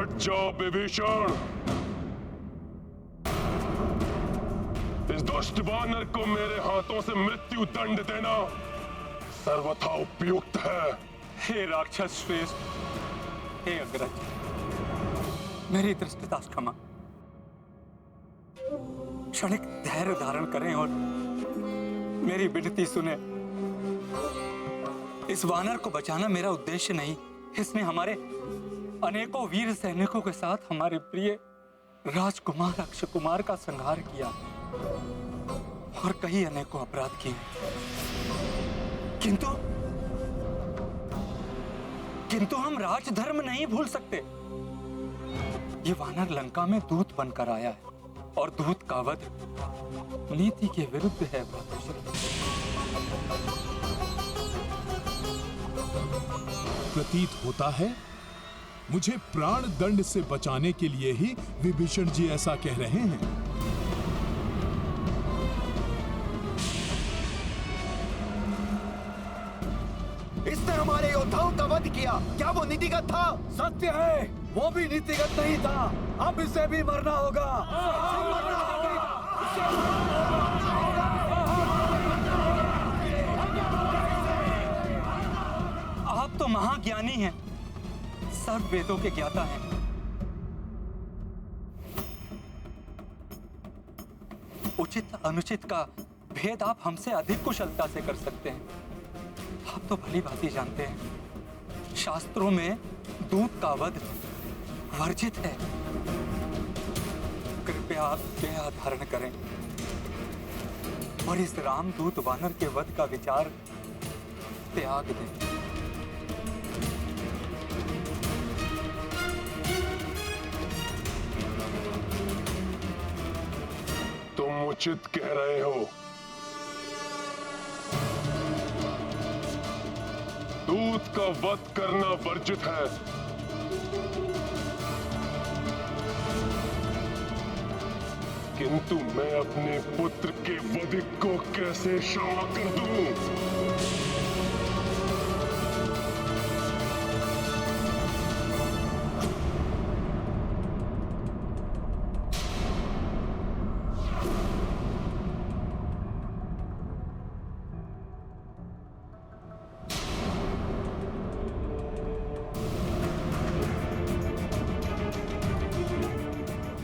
हट जाओ विभीषण। इस दुष्ट वानर को मेरे हाथों से मृत्यु दंड देना सर्वथा उपयुक्त है। हे राक्षस श्रेष्ठ, हे अग्रज, मेरी दृष्टता क्षमा। क्षणिक धैर्य धारण करें और मेरी विनती सुने। इस वानर को बचाना मेरा उद्देश्य नहीं। इसने हमारे अनेकों वीर सैनिकों के साथ हमारे प्रिय राजकुमार अक्षय कुमार का संहार किया और कई अनेकों अपराध किए। किंतु हम राजधर्म नहीं भूल सकते। ये वानर लंका में दूत बनकर आया है और दूत का वध नीति के विरुद्ध है। प्रतीत होता है मुझे प्राण दंड से बचाने के लिए ही विभीषण जी ऐसा कह रहे हैं। इसने हमारे योद्धाओं का वध किया, क्या वो नीतिगत था? सत्य है, वो भी नीतिगत नहीं था। अब इसे भी मरना होगा। आप तो महाज्ञानी हैं, सर्व वेदों के ज्ञाता हैं। उचित अनुचित का भेद आप हमसे अधिक कुशलता से कर सकते हैं। आप तो भली भांति जानते हैं, शास्त्रों में दूत का वध वर्जित है। कृपया आप दया धारण करें और इस रामदूत वानर के वध का विचार त्याग दें। तुम उचित कह रहे हो। दूत का वध करना वर्जित है, किंतु मैं अपने पुत्र के वध को कैसे क्षमा कर दूं?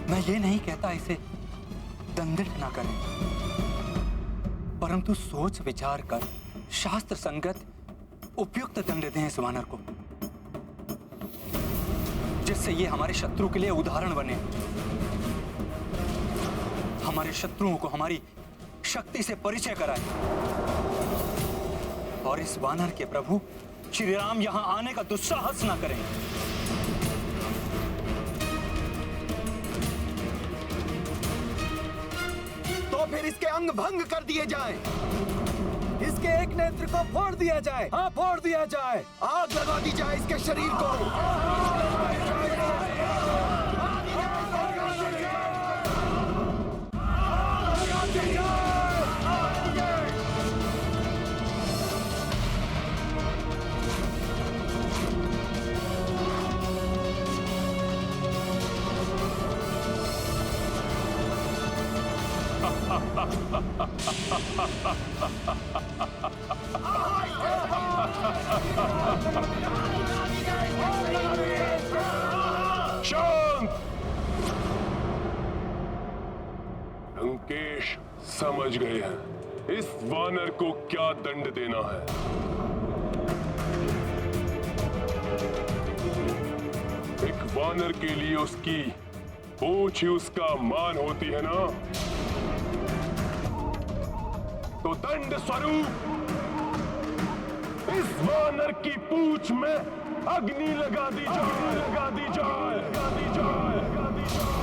मैं ये नहीं कहता इसे दंडित ना करें, परंतु सोच विचार कर शास्त्र संगत उपयुक्त दंड दें इस वानर को, जिससे ये हमारे शत्रु के लिए उदाहरण बने। हमारे शत्रुओं को हमारी शक्ति से परिचय कराए और इस वानर के प्रभु श्री राम यहां आने का दुस्साहस ना करें। फिर इसके अंग भंग कर दिए जाएं। इसके एक नेत्र को फोड़ दिया जाए। हाँ, फोड़ दिया जाए। आग लगा दी जाए इसके शरीर को। शांत! लंकेश समझ गए हैं इस वानर को क्या दंड देना है। एक वानर के लिए उसकी पूंछ ही उसका मान होती है ना, तो दंड स्वरूप इस वानर की पूंछ में अग्नि लगा दी जाए, लगा दी जाए, लगा दी जाए, लगा दी जाए।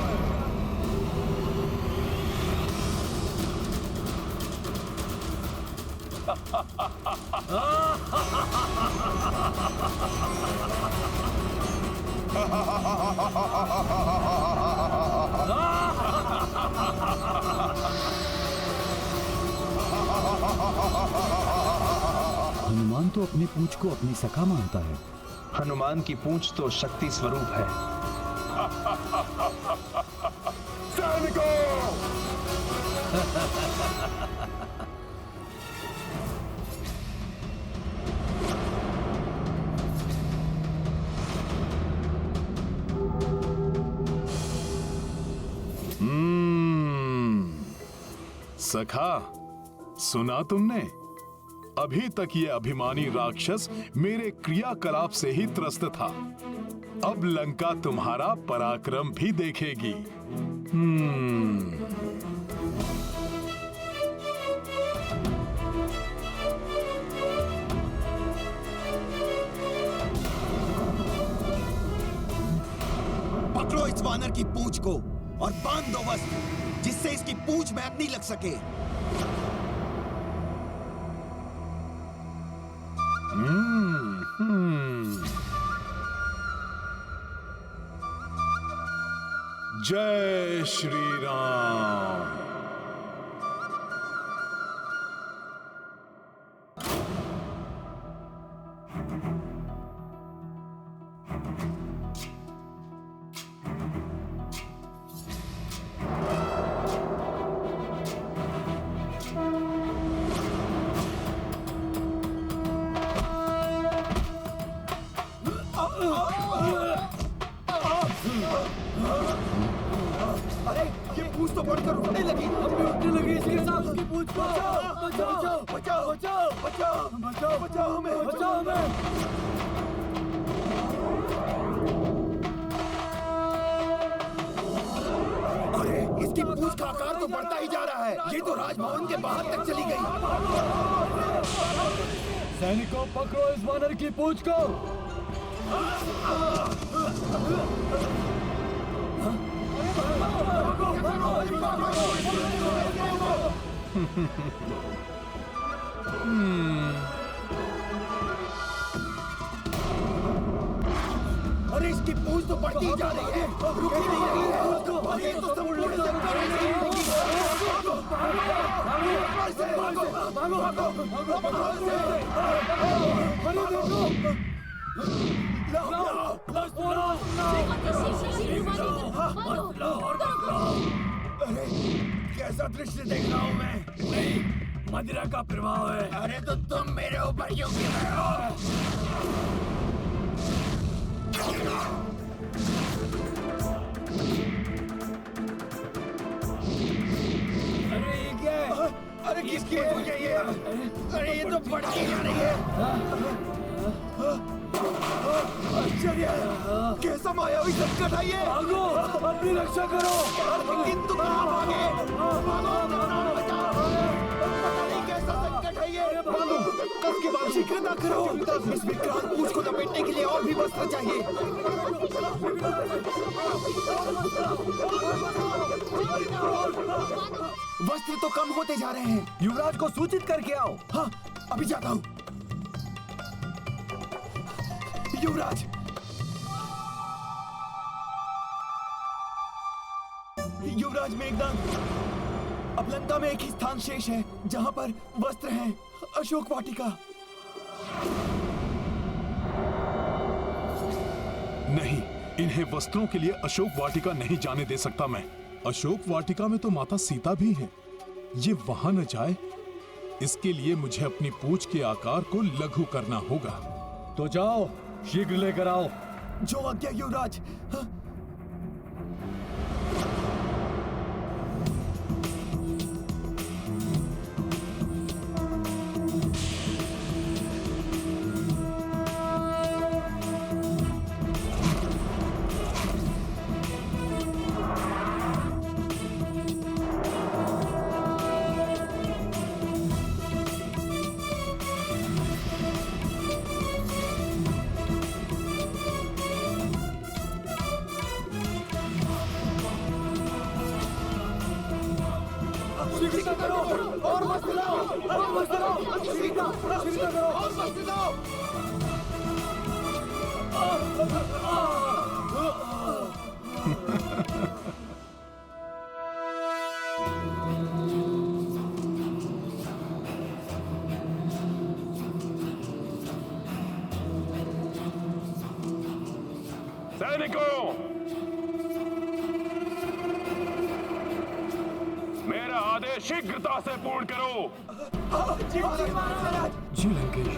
हनुमान तो अपनी पूंछ को अपनी सखा मानता है। हनुमान की पूंछ तो शक्ति स्वरूप है। सखा, सुना तुमने? अभी तक ये अभिमानी राक्षस मेरे क्रियाकलाप से ही त्रस्त था। अब लंका तुम्हारा पराक्रम भी देखेगी। पकड़ो इस वानर की पूंछ को और बांध दो वस्त्र, जिससे इसकी पूंछ में अग्नि लग सके। जय श्री राम। अरे ये पूंछ तो बढ़कर उठने लगी। उठने लगी इसके साथ उसकी पूंछ को। बचाओ बचाओ बचाओ बचाओ बचाओ बचाओ हमें, बचाओ हमें। अरे इसकी पूंछ का आकार तो बढ़ता ही जा रहा है। ये तो राजभवन के बाहर तक चली गई। सैनिकों, पकड़ो इस वानर की पूंछ को। अरे इसकी पूंछ तो बढ़ती ही जा रही है। रुक ही नहीं रही है। अरे ये तो सब उल्टे चक्कर है। अरे कैसा दृश्य देख रहा हूँ मैं? नहीं, मदिरा का प्रभाव है। अरे तो तुम मेरे ऊपर क्यों गिर रहे हो? अरे ये क्या है? अरे किसकी पूंछ है ये? अरे ये तो बढ़ती जा रही है। आश्चर्य है। कैसा मायावी संकट है ये? भागो, अपनी रक्षा करो। किंतु कहाँ भागे? पता नहीं कैसा संकट है ये। कस के बाद शीघ्रता करो। इस विकराल पूंछ को लपेटने के लिए और भी वस्त्र चाहिए। वस्त्र तो कम होते जा रहे हैं। युवराज को सूचित करके आओ। हाँ, अभी जाता हूँ। युवराज, युवराज मेघनाद, अब लंका में एक ही स्थान शेष है जहाँ पर वस्त्र हैं, अशोक वाटिका। नहीं, इन्हें वस्त्रों के लिए अशोक वाटिका नहीं जाने दे सकता मैं। अशोक वाटिका में तो माता सीता भी है। ये वहां न जाए, इसके लिए मुझे अपनी पूंछ के आकार को लघु करना होगा। तो जाओ, शीघ्र लेकर आओ। जो आज्ञा युवराज। हाँ? शीघ्र करो और वस्त्र लाओ, और वस्त्र लाओ, शीघ्र करो और वस्त्र लाओ। सैनिकों, मेरा आदेश शीघ्रता से पूर्ण करो। जी लंकेश।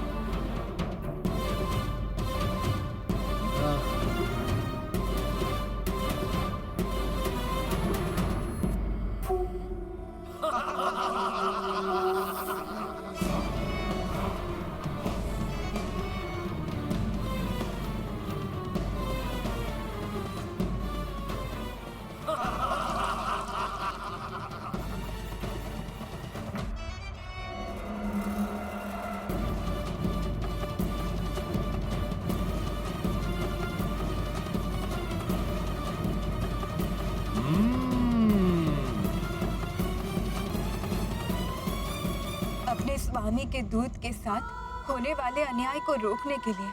अपने स्वामी के दूत के साथ होने वाले अन्याय को रोकने के लिए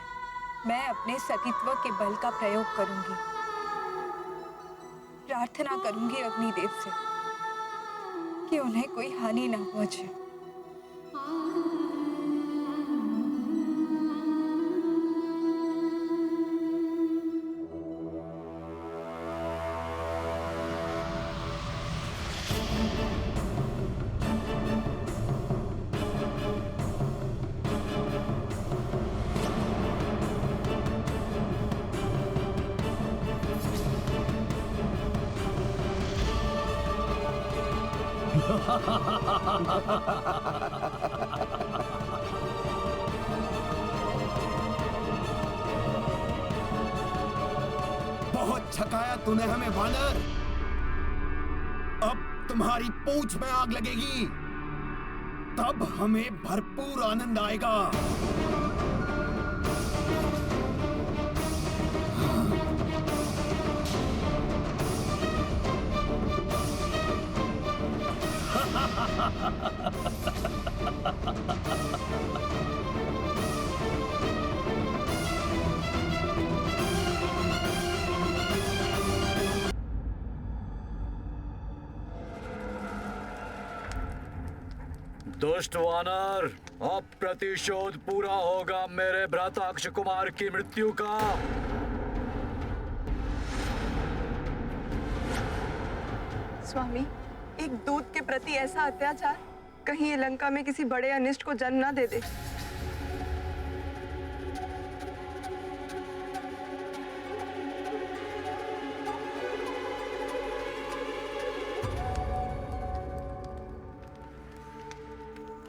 मैं अपने सतीत्व के बल का प्रयोग करूंगी। प्रार्थना करूंगी अग्निदेव से कि उन्हें कोई हानि ना पहुंचे। बहुत छकाया तूने हमें वानर। अब तुम्हारी पूंछ में आग लगेगी, तब हमें भरपूर आनंद आएगा। दुष्ट वानर, अब प्रतिशोध पूरा होगा मेरे भ्राता अक्ष कुमार की मृत्यु का। स्वामी, एक दूत के प्रति ऐसा अत्याचार कहीं ये लंका में किसी बड़े अनिष्ट को जन्म ना दे दे।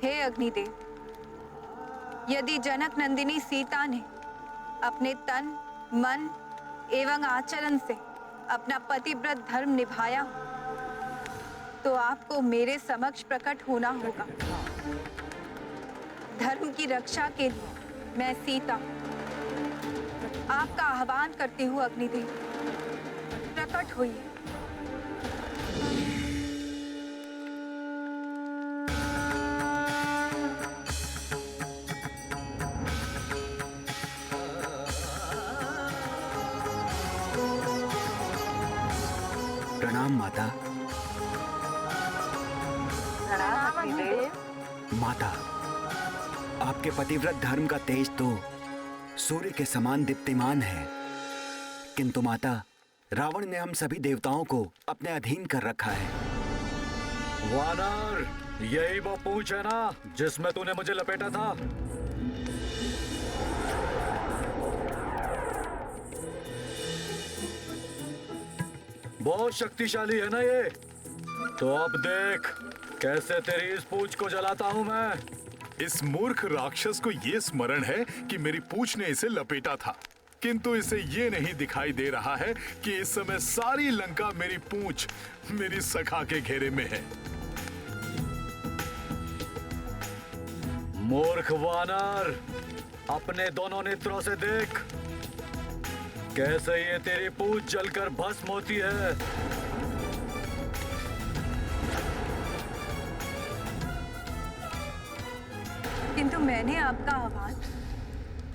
हे अग्निदेव, यदि जनक नंदिनी सीता ने अपने तन, मन एवं आचरण से अपना पतिव्रत धर्म निभाया तो आपको मेरे समक्ष प्रकट होना होगा। धर्म की रक्षा के लिए मैं सीता आपका आह्वान करती हूँ। अग्निदेव, प्रकट होइए। प्रणाम माता। माता, आपके पतिव्रत धर्म का तेज तो सूर्य के समान दीप्तिमान है, किंतु माता, रावण ने हम सभी देवताओं को अपने अधीन कर रखा है। वानर, यही वो पूंछ है ना जिसमें तूने मुझे लपेटा था? बहुत शक्तिशाली है ना ये? तो अब देख कैसे तेरी इस पूंछ को जलाता हूं मैं। इस मूर्ख राक्षस को ये स्मरण है कि मेरी पूंछ ने इसे लपेटा था, किंतु इसे ये नहीं दिखाई दे रहा है कि इस समय सारी लंका मेरी पूंछ, मेरी सखा के घेरे में है। मूर्ख वानर, अपने दोनों नेत्रों से देख कैसे ये तेरी पूंछ जलकर भस्म होती है। किंतु मैंने आपका आह्वान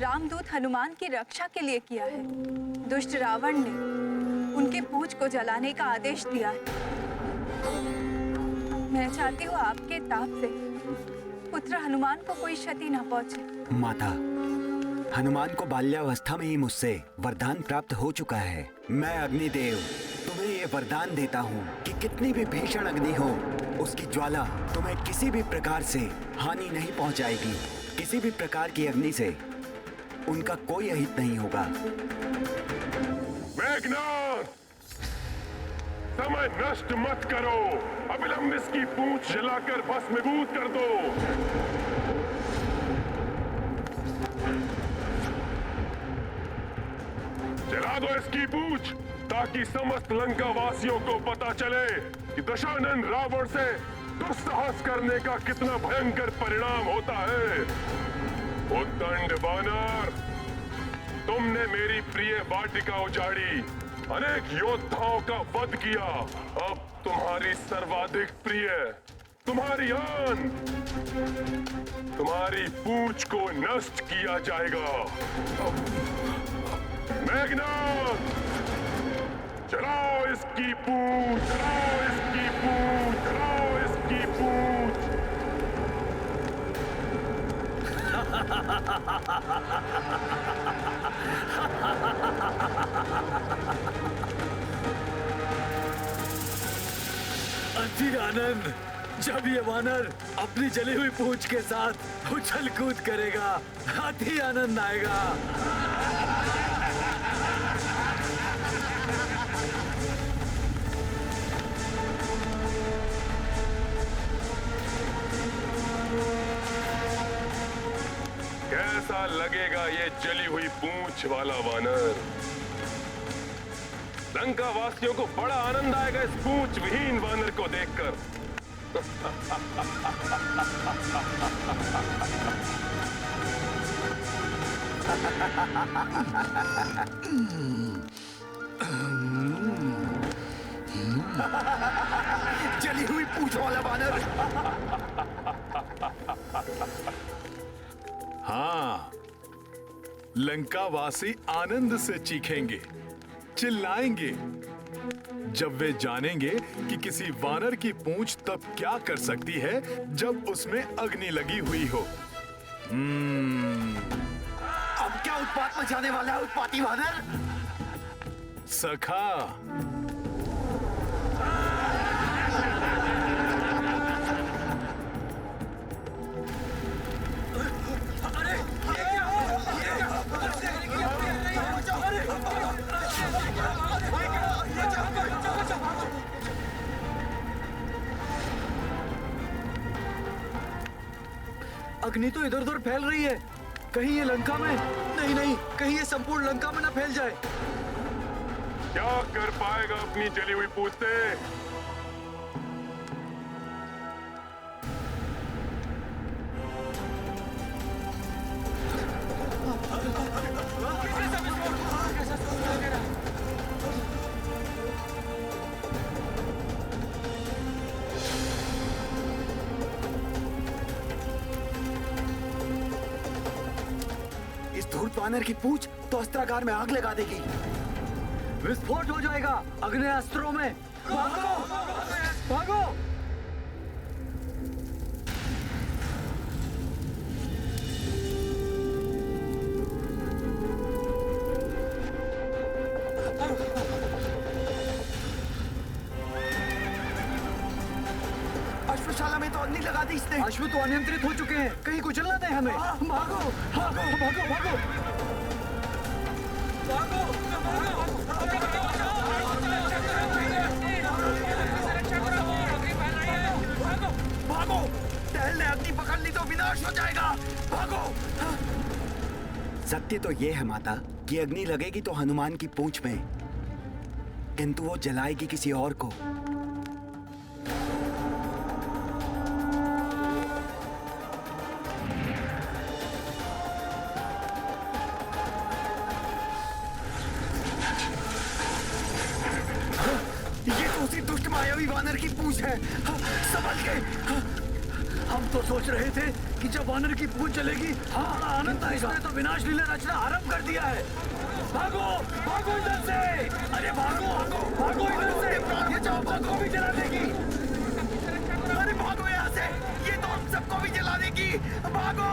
रामदूत हनुमान की रक्षा के लिए किया है। दुष्ट रावण ने उनके पूंछ को जलाने का आदेश दिया है। मैं चाहती हूँ आपके ताप से पुत्र हनुमान को कोई क्षति न पहुंचे। माता, हनुमान को बाल्यावस्था में ही मुझसे वरदान प्राप्त हो चुका है। मैं अग्निदेव तुम्हें ये वरदान देता हूँ कि कितनी भी भीषण अग्नि हो, उसकी ज्वाला तुम्हें किसी भी प्रकार से हानि नहीं पहुंचाएगी। किसी भी प्रकार की अग्नि से उनका कोई अहित नहीं होगा। मेघनाद, समय नष्ट मत करो। अविलंब इसकी पूंछ जलाकर भस्मीभूत कर दो। जला दो इसकी पूंछ, ताकि समस्त लंका वासियों को पता चले कि दशानन रावण से दुस्साहस करने का कितना भयंकर परिणाम होता है। उद्दंड वानर, तुमने मेरी प्रिय वाटिका उजाड़ी, अनेक योद्धाओं का वध किया। अब तुम्हारी सर्वाधिक प्रिय, तुम्हारी आन, तुम्हारी पूंछ को नष्ट किया जाएगा। मेघनाद, चलाओ इसकी पूंछ, चलाओ इसकी पूंछ, चलाओ इसकी पूंछ। अति आनंद, जब ये वानर अपनी जली हुई पूंछ के साथ उछल कूद करेगा, अति आनंद आएगा। कैसा लगेगा ये जली हुई पूंछ वाला वानर? लंका वासियों को बड़ा आनंद आएगा इस पूंछ विहीन वानर को देखकर। जली हुई पूंछ वाला वानर। हाँ, लंकावासी आनंद से चीखेंगे, चिल्लाएंगे जब वे जानेंगे कि किसी वानर की पूंछ तब क्या कर सकती है जब उसमें अग्नि लगी हुई हो। अब क्या उत्पात मचाने वाला है उत्पाती वानर? सखा, अग्नि तो इधर उधर फैल रही है। कहीं ये लंका में नहीं, नहीं, कहीं ये संपूर्ण लंका में ना फैल जाए। क्या कर पाएगा अपनी जली हुई पूंछ से? धूर्त वानर की पूंछ तो अस्त्रागार में आग लगा देगी। विस्फोट हो जाएगा अग्नेयास्त्रों में। भागो, भागो। अश्वशाला में तो अग्नि लगा दी इसने। अश्व तो अनियंत्रित हो चुके हैं, कहीं कुचल ना दे हमें। भागो, भागो, भागो, भागो, भागो। टहल ने अग्नि पकड़ ली तो विनाश हो जाएगा। भागो। सत्य तो ये है माता कि अग्नि लगेगी तो हनुमान की पूंछ में, किंतु वो जलाएगी किसी और को। मायावी वानर की पूंछ है। संभल के। हम तो सोच रहे थे कि जब वानर की पूंछ चलेगी, हाँ, आनंद आएगा। इसने तो विनाश लीला रचना आरंभ कर दिया है। भागो, भागो इधर से। अरे भागो, भागो इधर से। ये जाओ, भागो भी जला देगी। अरे भागो यहाँ से, ये तो हम सबको भी जला देगी। भागो,